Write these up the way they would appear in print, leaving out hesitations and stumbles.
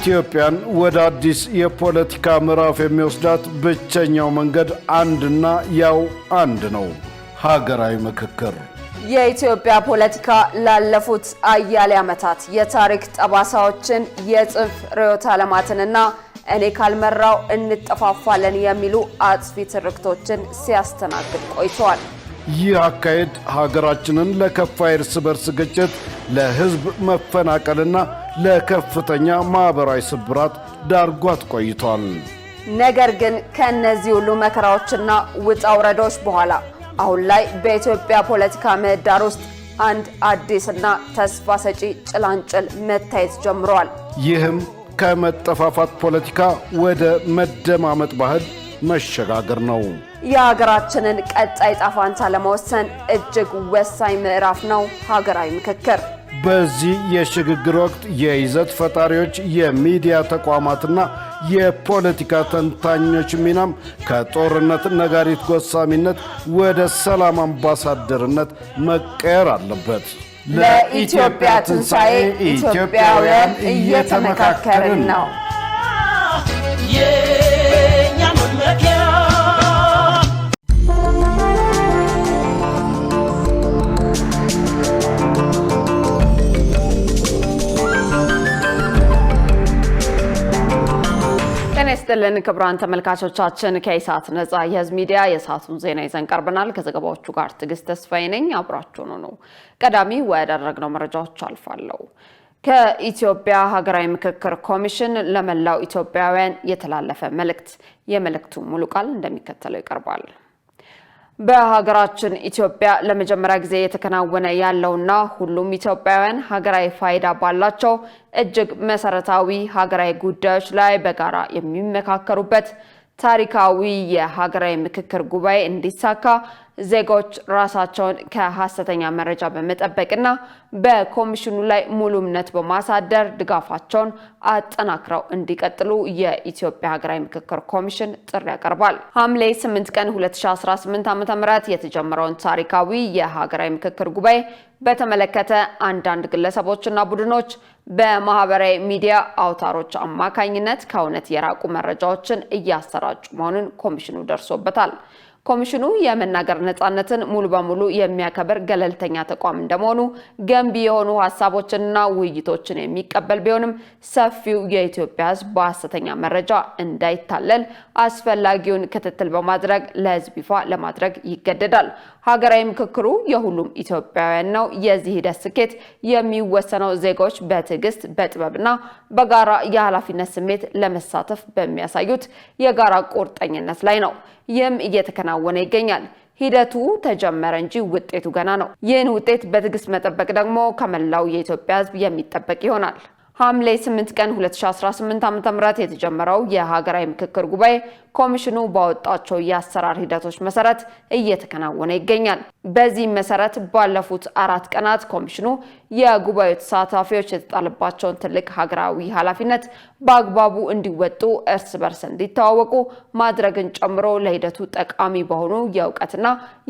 ኢትዮጵያን ወደ አዲስ የፖለቲካ ምዕራፍ የሚወስዳት ብቸኛው መንገድ አንድና ያው አንድ ነው፣ ሀገራዊ ምክክር። የኢትዮጵያ ፖለቲካ ላለፉት አያሌ ዓመታት የታሪክ ጠባሳዎችን የጽንፍ ርዕዮተ ዓለማትንና እኔ ካልመራው እንጠፋፋለን የሚሉ አጥፊ ትርክቶችን ሲያስተናግድ ቆይቷል። ይህ አካሄድ ሀገራችንን ለከፋ እርስ በርስ ግጭት፣ ለሕዝብ መፈናቀልና ለከፍተኛ ማህበራዊ ስብራት ዳርጓት ቆይቷል። ነገር ግን ከነዚህ ሁሉ መከራዎችና ውጣ ውረዶች በኋላ አሁን ላይ በኢትዮጵያ ፖለቲካ ምህዳር ውስጥ አንድ አዲስና ተስፋ ሰጪ ጭላንጭል መታየት ጀምሯል። ይህም ከመጠፋፋት ፖለቲካ ወደ መደማመጥ ባህል መሸጋገር ነው። የሀገራችንን ቀጣይ ጣፋንታ ለመወሰን እጅግ ወሳኝ ምዕራፍ ነው ሀገራዊ ምክክር። በዚህ የሽግግር ወቅት የይዘት ፈጣሪዎች፣ የሚዲያ ተቋማትና የፖለቲካ ተንታኞች ሚናም ከጦርነት ነጋሪት ጎሳሚነት ወደ ሰላም አምባሳደርነት መቀየር አለበት። ለኢትዮጵያ ትንሣኤ ኢትዮጵያውያን እየተመካከርን ነው። ጤና ክቡራን ተመልካቾቻችን ከኢሳት ነጻ የህዝብ ሚዲያ የሰዓቱን ዜና ይዘን ቀርበናል። ከዘገባዎቹ ጋር ትዕግስት ተስፋዬ ነኝ። አብራችሁን ሁኑ። ቀዳሚ ወዳደረግነው መረጃዎች አልፋለሁ። ከኢትዮጵያ ሀገራዊ ምክክር ኮሚሽን ለመላው ኢትዮጵያውያን የተላለፈ መልእክት። የመልእክቱ ሙሉ ቃል እንደሚከተለው ይቀርባል። በሀገራችን ኢትዮጵያ ለመጀመሪያ ጊዜ የተከናወነ ያለውና ሁሉም ኢትዮጵያውያን ሀገራዊ ፋይዳ ባላቸው እጅግ መሰረታዊ ሀገራዊ ጉዳዮች ላይ በጋራ የሚመካከሩበት ታሪካዊ የሀገራዊ ምክክር ጉባኤ እንዲሳካ ዜጎች ራሳቸውን ከሐሰተኛ መረጃ በመጠበቅና በኮሚሽኑ ላይ ሙሉ እምነት በማሳደር ድጋፋቸውን አጠናክረው እንዲቀጥሉ የኢትዮጵያ ሀገራዊ ምክክር ኮሚሽን ጥሪ ያቀርባል። ሐምሌ 8 ቀን 2018 ዓ.ም የተጀመረውን ታሪካዊ የሀገራዊ ምክክር ጉባኤ በተመለከተ አንዳንድ ግለሰቦችና ቡድኖች በማህበራዊ ሚዲያ አውታሮች አማካኝነት ከእውነት የራቁ መረጃዎችን እያሰራጩ መሆኑን ኮሚሽኑ ደርሶበታል። ኮሚሽኑ የመናገር ነጻነትን ሙሉ በሙሉ የሚያከብር ገለልተኛ ተቋም እንደመሆኑ ገንቢ የሆኑ ሐሳቦችንና ውይይቶችን የሚቀበል ቢሆንም ሰፊው የኢትዮጵያ ሕዝብ በሐሰተኛ መረጃ እንዳይታለል አስፈላጊውን ክትትል በማድረግ ለሕዝብ ይፋ ለማድረግ ይገደዳል። ሀገራዊ ምክክሩ የሁሉም ኢትዮጵያውያን ነው። የዚህ ሂደት ስኬት የሚወሰነው ዜጎች በትዕግስት በጥበብና በጋራ የኃላፊነት ስሜት ለመሳተፍ በሚያሳዩት የጋራ ቁርጠኝነት ላይ ነው። ይህም እየተከናወነ ይገኛል። ሂደቱ ተጀመረ እንጂ ውጤቱ ገና ነው። ይህን ውጤት በትዕግስት መጠበቅ ደግሞ ከመላው የኢትዮጵያ ሕዝብ የሚጠበቅ ይሆናል። ሐምሌ 8 ቀን 2018 ዓ.ም የተጀመረው የሀገራዊ ምክክር ጉባኤ ኮሚሽኑ ባወጣቸው የአሰራር ሂደቶች መሰረት እየተከናወነ ይገኛል። በዚህ መሰረት ባለፉት 4 ቀናት ኮሚሽኑ የጉባኤው ተሳታፊዎች የተጣለባቸውን ትልቅ ሀገራዊ ኃላፊነት በአግባቡ እንዲወጡ፣ እርስ በርስ እንዲተዋወቁ ማድረግን ጨምሮ ለሂደቱ ጠቃሚ በሆኑ የእውቀትና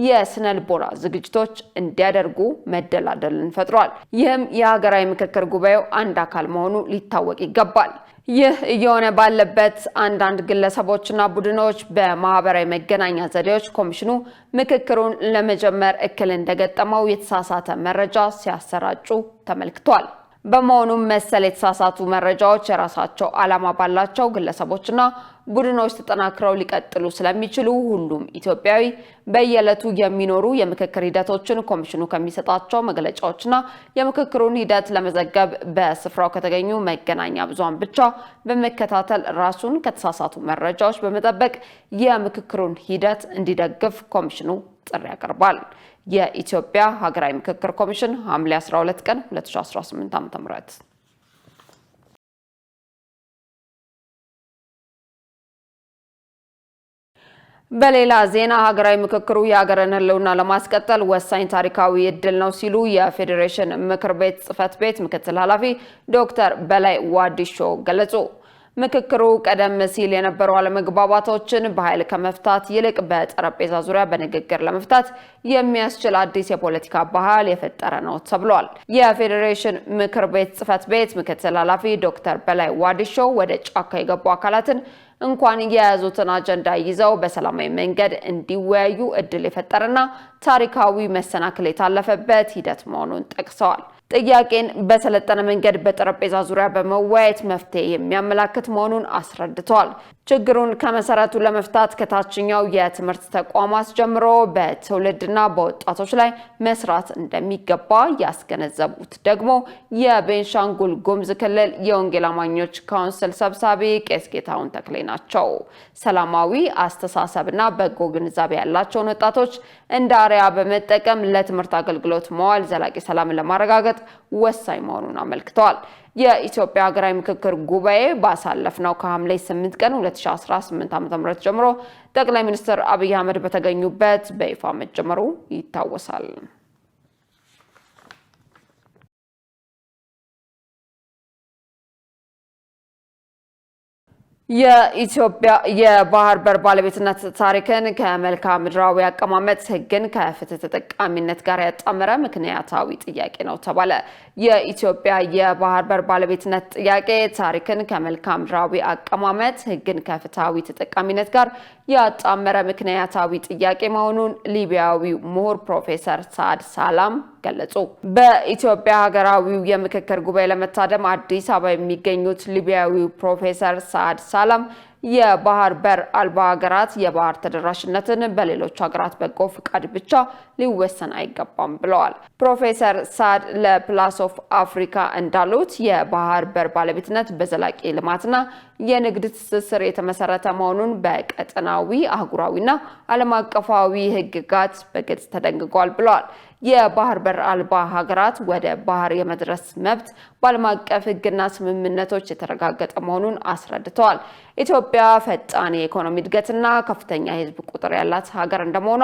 የስነ ልቦና ዝግጅቶች እንዲያደርጉ መደላደልን ፈጥሯል። ይህም የሀገራዊ ምክክር ጉባኤው አንድ አካል መሆኑ ሊታወቅ ይገባል። ይህ እየሆነ ባለበት አንዳንድ ግለሰቦችና ቡድኖች በማህበራዊ መገናኛ ዘዴዎች ኮሚሽኑ ምክክሩን ለመጀመር እክል እንደገጠመው የተሳሳተ መረጃ ሲያሰራጩ ተመልክቷል። በመሆኑም መሰል የተሳሳቱ መረጃዎች የራሳቸው ዓላማ ባላቸው ግለሰቦችና ቡድኖች ተጠናክረው ሊቀጥሉ ስለሚችሉ ሁሉም ኢትዮጵያዊ በየዕለቱ የሚኖሩ የምክክር ሂደቶችን ኮሚሽኑ ከሚሰጣቸው መግለጫዎችና የምክክሩን ሂደት ለመዘገብ በስፍራው ከተገኙ መገናኛ ብዙሃን ብቻ በመከታተል ራሱን ከተሳሳቱ መረጃዎች በመጠበቅ የምክክሩን ሂደት እንዲደግፍ ኮሚሽኑ ጥሪ ያቀርባል። የኢትዮጵያ ሀገራዊ ምክክር ኮሚሽን ሐምሌ 12 ቀን 2018 ዓ.ም። በሌላ ዜና ሀገራዊ ምክክሩ የሀገርን ሕልውና ለማስቀጠል ወሳኝ ታሪካዊ እድል ነው ሲሉ የፌዴሬሽን ምክር ቤት ጽሕፈት ቤት ምክትል ኃላፊ ዶክተር በላይ ዋዲሾ ገለጹ። ምክክሩ ቀደም ሲል የነበሩ አለመግባባቶችን በኃይል ከመፍታት ይልቅ በጠረጴዛ ዙሪያ በንግግር ለመፍታት የሚያስችል አዲስ የፖለቲካ ባህል የፈጠረ ነው ተብሏል። የፌዴሬሽን ምክር ቤት ጽሕፈት ቤት ምክትል ኃላፊ ዶክተር በላይ ዋዲሾ ወደ ጫካ የገቡ አካላትን እንኳን የያዙትን አጀንዳ ይዘው በሰላማዊ መንገድ እንዲወያዩ እድል የፈጠረና ታሪካዊ መሰናክል የታለፈበት ሂደት መሆኑን ጠቅሰዋል። ጥያቄን በሰለጠነ መንገድ በጠረጴዛ ዙሪያ በመወያየት መፍትሄ የሚያመላክት መሆኑን አስረድተዋል። ችግሩን ከመሰረቱ ለመፍታት ከታችኛው የትምህርት ተቋማት ጀምሮ በትውልድና በወጣቶች ላይ መስራት እንደሚገባ ያስገነዘቡት ደግሞ የቤንሻንጉል ጉሙዝ ክልል የወንጌል አማኞች ካውንስል ሰብሳቢ ቄስ ጌታሁን ተክሌ ናቸው። ሰላማዊ አስተሳሰብና በጎ ግንዛቤ ያላቸውን ወጣቶች እንደ አርአያ በመጠቀም ለትምህርት አገልግሎት መዋል ዘላቂ ሰላምን ለማረጋገጥ ወሳኝ መሆኑን አመልክተዋል። የኢትዮጵያ ሀገራዊ ምክክር ጉባኤ ባሳለፍነው ከሐምሌ 8 ቀን 2018 ዓ.ም ጀምሮ ጠቅላይ ሚኒስትር አብይ አህመድ በተገኙበት በይፋ መጀመሩ ይታወሳል። የኢትዮጵያ የባህር በር ባለቤትነት ታሪክን ከመልክዓ ምድራዊ አቀማመጥ ሕግን ከፍትህ ተጠቃሚነት ጋር ያጣመረ ምክንያታዊ ጥያቄ ነው ተባለ። የኢትዮጵያ የባህር በር ባለቤትነት ጥያቄ ታሪክን ከመልክዓ ምድራዊ አቀማመጥ ሕግን ከፍትሃዊ ተጠቃሚነት ጋር ያጣመረ ምክንያታዊ ጥያቄ መሆኑን ሊቢያዊው ምሁር ፕሮፌሰር ሳድ ሳላም ገለጹ። በኢትዮጵያ ሀገራዊው የምክክር ጉባኤ ለመታደም አዲስ አበባ የሚገኙት ሊቢያዊው ፕሮፌሰር ሳድ ሳላም የባህር በር አልባ ሀገራት የባህር ተደራሽነትን በሌሎች ሀገራት በጎ ፍቃድ ብቻ ሊወሰን አይገባም ብለዋል። ፕሮፌሰር ሳድ ለፕላስ ኦፍ አፍሪካ እንዳሉት የባህር በር ባለቤትነት በዘላቂ ልማትና የንግድ ትስስር የተመሰረተ መሆኑን በቀጠናዊ አህጉራዊና ዓለም አቀፋዊ ሕግጋት በግልጽ ተደንግጓል ብለዋል። የባህር በር አልባ ሀገራት ወደ ባህር የመድረስ መብት በዓለም አቀፍ ሕግና ስምምነቶች የተረጋገጠ መሆኑን አስረድተዋል። ኢትዮጵያ ፈጣን የኢኮኖሚ እድገትና ከፍተኛ የሕዝብ ቁጥር ያላት ሀገር እንደመሆኗ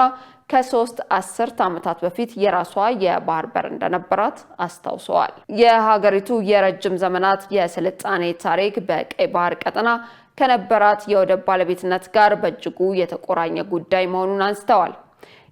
ከ3 አስርት ዓመታት በፊት የራሷ የባህር በር እንደነበራት አስታውሰዋል። የሀገሪቱ የረጅም ዘመናት የስልጣኔ ታሪክ በቀይ ባህር ቀጠና ከነበራት የወደብ ባለቤትነት ጋር በእጅጉ የተቆራኘ ጉዳይ መሆኑን አንስተዋል።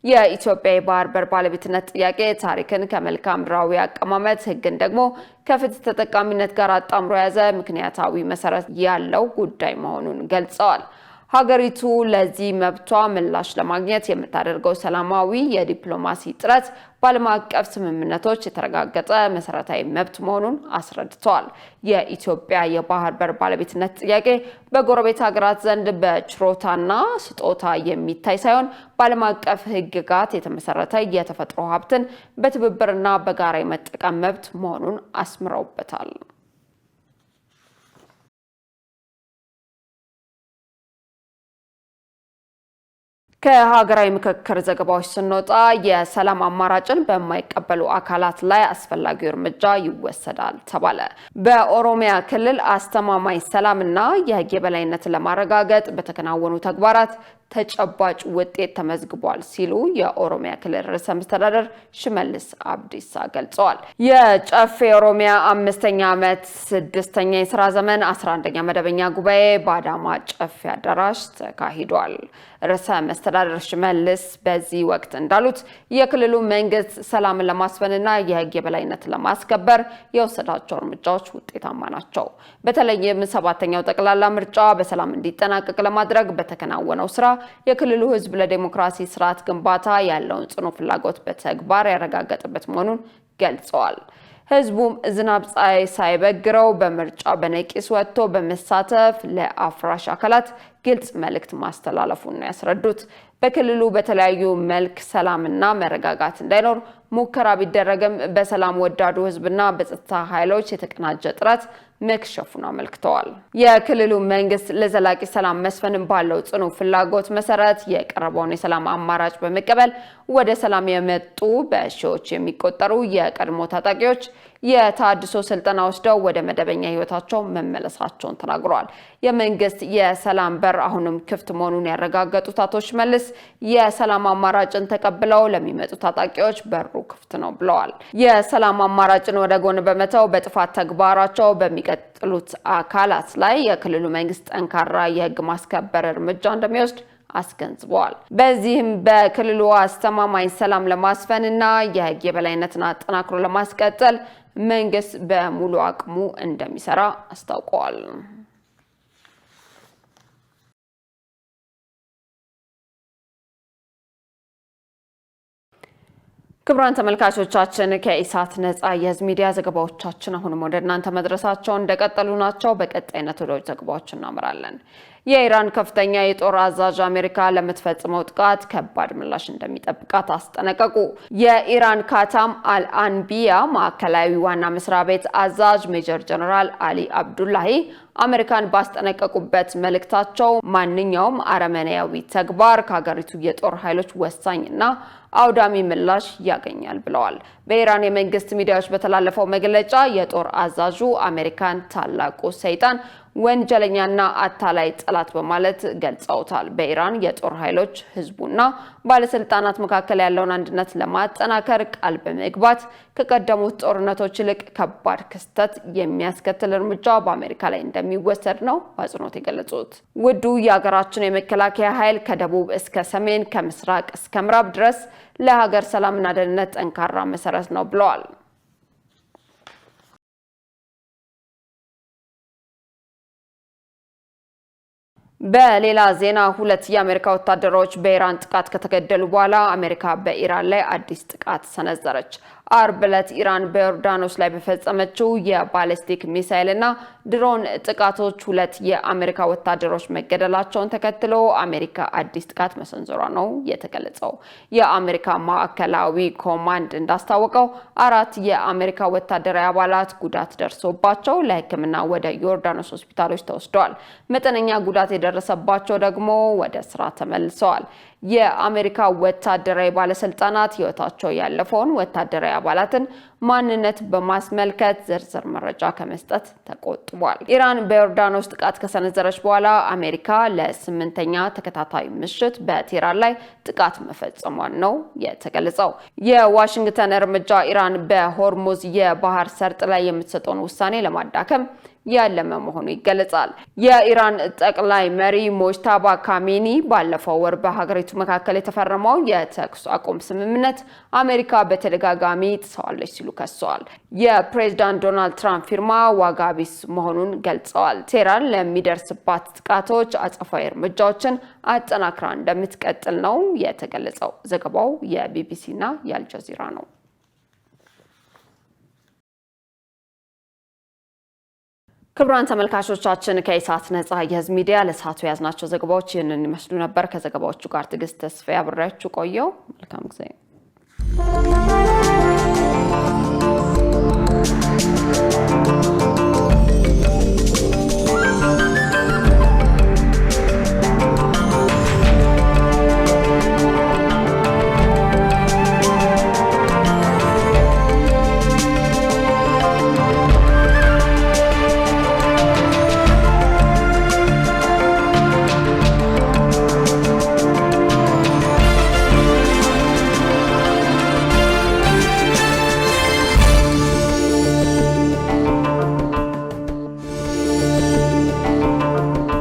የኢትዮጵያ የባህር በር ባለቤትነት ጥያቄ ታሪክን ከመልክዓ ምድራዊ አቀማመጥ ሕግን ደግሞ ከፍትህ ተጠቃሚነት ጋር አጣምሮ የያዘ ምክንያታዊ መሰረት ያለው ጉዳይ መሆኑን ገልጸዋል። ሀገሪቱ ለዚህ መብቷ ምላሽ ለማግኘት የምታደርገው ሰላማዊ የዲፕሎማሲ ጥረት በዓለም አቀፍ ስምምነቶች የተረጋገጠ መሰረታዊ መብት መሆኑን አስረድተዋል። የኢትዮጵያ የባህር በር ባለቤትነት ጥያቄ በጎረቤት ሀገራት ዘንድ በችሮታና ስጦታ የሚታይ ሳይሆን በዓለም አቀፍ ሕግጋት የተመሰረተ የተፈጥሮ ሀብትን በትብብርና በጋራ የመጠቀም መብት መሆኑን አስምረውበታል። ከሀገራዊ ምክክር ዘገባዎች ስንወጣ የሰላም አማራጭን በማይቀበሉ አካላት ላይ አስፈላጊው እርምጃ ይወሰዳል ተባለ። በኦሮሚያ ክልል አስተማማኝ ሰላምና የሕግ የበላይነትን ለማረጋገጥ በተከናወኑ ተግባራት ተጨባጭ ውጤት ተመዝግቧል ሲሉ የኦሮሚያ ክልል ርዕሰ መስተዳድር ሽመልስ አብዲሳ ገልጸዋል። የጨፌ ኦሮሚያ 5ኛ ዓመት 6ኛ የሥራ ዘመን 11ኛ መደበኛ ጉባኤ በአዳማ ጨፌ አዳራሽ ተካሂዷል። ርዕሰ መስተዳድር ሽመልስ በዚህ ወቅት እንዳሉት የክልሉ መንግስት ሰላምን ለማስፈንና የሕግ የበላይነትን ለማስከበር የወሰዳቸው እርምጃዎች ውጤታማ ናቸው። በተለይም 7ኛው ጠቅላላ ምርጫ በሰላም እንዲጠናቀቅ ለማድረግ በተከናወነው ስራ የክልሉ ሕዝብ ለዲሞክራሲ ስርዓት ግንባታ ያለውን ጽኑ ፍላጎት በተግባር ያረጋገጠበት መሆኑን ገልጸዋል። ሕዝቡም ዝናብ ፀሐይ ሳይበግረው በምርጫ በነቂስ ወጥቶ በመሳተፍ ለአፍራሽ አካላት ግልጽ መልእክት ማስተላለፉን ነው ያስረዱት። በክልሉ በተለያዩ መልክ ሰላምና መረጋጋት እንዳይኖር ሙከራ ቢደረግም በሰላም ወዳዱ ሕዝብና በጸጥታ ኃይሎች የተቀናጀ ጥረት መክሸፉን አመልክተዋል። የክልሉ መንግስት ለዘላቂ ሰላም መስፈን ባለው ጽኑ ፍላጎት መሰረት የቀረበውን የሰላም አማራጭ በመቀበል ወደ ሰላም የመጡ በሺዎች የሚቆጠሩ የቀድሞ ታጣቂዎች የታድሶ ስልጠና ወስደው ወደ መደበኛ ህይወታቸው መመለሳቸውን ተናግረዋል። የመንግስት የሰላም በር አሁንም ክፍት መሆኑን ያረጋገጡት አቶ ሽመልስ የሰላም አማራጭን ተቀብለው ለሚመጡ ታጣቂዎች በሩ ክፍት ነው ብለዋል። የሰላም አማራጭን ወደ ጎን በመተው በጥፋት ተግባራቸው በሚቀጥሉት አካላት ላይ የክልሉ መንግስት ጠንካራ የህግ ማስከበር እርምጃ እንደሚወስድ አስገንዝበዋል። በዚህም በክልሉ አስተማማኝ ሰላም ለማስፈንና የህግ የበላይነትን አጠናክሮ ለማስቀጠል መንግስት በሙሉ አቅሙ እንደሚሰራ አስታውቀዋል። ክቡራን ተመልካቾቻችን ከኢሳት ነጻ የህዝብ ሚዲያ ዘገባዎቻችን አሁንም ወደ እናንተ መድረሳቸው እንደቀጠሉ ናቸው። በቀጣይነት ወደ ዘገባዎች እናመራለን። የኢራን ከፍተኛ የጦር አዛዥ አሜሪካ ለምትፈጽመው ጥቃት ከባድ ምላሽ እንደሚጠብቃት አስጠነቀቁ። የኢራን ካታም አልአንቢያ ማዕከላዊ ዋና መስሪያ ቤት አዛዥ ሜጀር ጀነራል አሊ አብዱላሂ አሜሪካን ባስጠነቀቁበት መልእክታቸው ማንኛውም አረመኔያዊ ተግባር ከሀገሪቱ የጦር ኃይሎች ወሳኝና አውዳሚ ምላሽ ያገኛል ብለዋል። በኢራን የመንግስት ሚዲያዎች በተላለፈው መግለጫ የጦር አዛዡ አሜሪካን ታላቁ ሰይጣን ወንጀለኛና አታላይ ጠላት በማለት ገልጸውታል። በኢራን የጦር ኃይሎች ህዝቡና ባለስልጣናት መካከል ያለውን አንድነት ለማጠናከር ቃል በመግባት ከቀደሙት ጦርነቶች ይልቅ ከባድ ክስተት የሚያስከትል እርምጃ በአሜሪካ ላይ እንደሚወሰድ ነው አጽንኦት የገለጹት። ውዱ የሀገራችን የመከላከያ ኃይል ከደቡብ እስከ ሰሜን ከምስራቅ እስከ ምዕራብ ድረስ ለሀገር ሰላምና ደህንነት ጠንካራ መሰረት ነው ብለዋል። በሌላ ዜና ሁለት የአሜሪካ ወታደሮች በኢራን ጥቃት ከተገደሉ በኋላ አሜሪካ በኢራን ላይ አዲስ ጥቃት ሰነዘረች። አርብ ዕለት ኢራን በዮርዳኖስ ላይ በፈጸመችው የባሊስቲክ ሚሳይልና ድሮን ጥቃቶች ሁለት የአሜሪካ ወታደሮች መገደላቸውን ተከትሎ አሜሪካ አዲስ ጥቃት መሰንዘሯ ነው የተገለጸው። የአሜሪካ ማዕከላዊ ኮማንድ እንዳስታወቀው አራት የአሜሪካ ወታደራዊ አባላት ጉዳት ደርሶባቸው ለሕክምና ወደ ዮርዳኖስ ሆስፒታሎች ተወስደዋል። መጠነኛ ጉዳት የደረሰባቸው ደግሞ ወደ ስራ ተመልሰዋል። የአሜሪካ ወታደራዊ ባለስልጣናት ህይወታቸው ያለፈውን ወታደራዊ አባላትን ማንነት በማስመልከት ዝርዝር መረጃ ከመስጠት ተቆጥቧል። ኢራን በዮርዳኖስ ጥቃት ከሰነዘረች በኋላ አሜሪካ ለ8ኛ ተከታታይ ምሽት በቴህራን ላይ ጥቃት መፈጸሟን ነው የተገለጸው። የዋሽንግተን እርምጃ ኢራን በሆርሙዝ የባህር ሰርጥ ላይ የምትሰጠውን ውሳኔ ለማዳከም ያለመ መሆኑ ይገለጻል። የኢራን ጠቅላይ መሪ ሞጅታባ ካሜኒ ባለፈው ወር በሀገሪቱ መካከል የተፈረመው የተኩስ አቁም ስምምነት አሜሪካ በተደጋጋሚ ጥሰዋለች ሲሉ ከሰዋል። የፕሬዝዳንት ዶናልድ ትራምፕ ፊርማ ዋጋ ቢስ መሆኑን ገልጸዋል። ቴህራን ለሚደርስባት ጥቃቶች አጸፋዊ እርምጃዎችን አጠናክራ እንደምትቀጥል ነው የተገለጸው። ዘገባው የቢቢሲና የአልጀዚራ ነው። ክቡራን ተመልካቾቻችን ከኢሳት ነጻ የህዝብ ሚዲያ ለሰዓቱ ያዝናቸው ዘገባዎች ይህንን ይመስሉ ነበር። ከዘገባዎቹ ጋር ትዕግስት ተስፋዬ አብሬያችሁ ቆየው። መልካም ጊዜ